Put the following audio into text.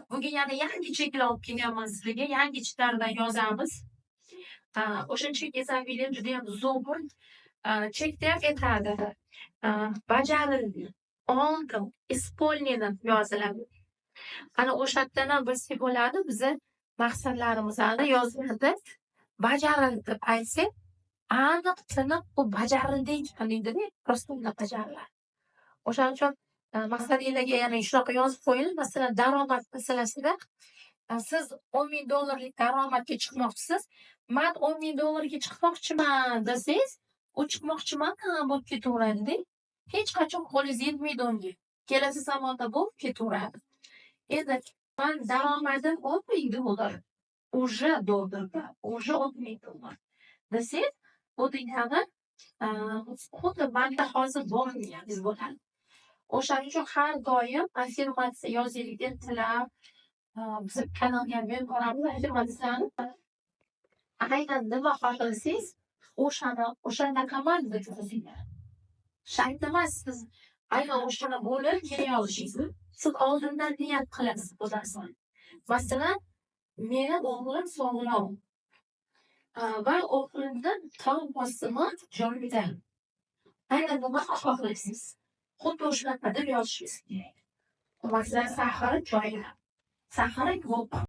Bugun yana yangi cheklar olib kelyapman sizlarga. Yangi cheklardan yozamiz. O'sha chek esa film judayam zo'r. Chekda ham aytadi. Bajarildi, oldim, исполнено yoziladi. Ana o'shadan ham bilsak bo'ladi, bizni maqsadlarimizni yozganda bajarildi deb aytsak, aniq tiniq bu bajarildi ekanligini rostdan bajariladi. O'shaning uchun maqsadinglarga yana shunaqa yozib qo'ying. Masalan, daromad masalasida siz $10,000 daromadga chiqmoqchisiz. Men $10,000 chiqmoqchiman desangiz, u chiqmoqchiman bo'lib ketaveradida. Hech qachon qo'lingiz yetmaydi unga. Kelasi zamonda bo'lib ketaveradi. Endi men daromadim $10,000. Уже dollarda, уже $10,000 desangiz, bu degani xuddi manda hozir borganingiz bo'ladi. O'shaning uchun har doim affirmatsiya yozaylik, ertalab biz kanalga ham berib boramiz affirmatsiyani. Aynan nima xohlasangiz, o'shanaqa deb yozinglar. Shart emas siz aynan o'shana bo'lib kela olishingiz. Siz oldindan niyat qilasiz bu narsani. Masalan, meni o'g'lim sog'lom va o'g'limni qon bosimi joyida. Aynan nima xohlaysiz? Xuddi o'shanaqa deb yozishingiz kerak. Masalan, sahari joyida. Sahari yo'q.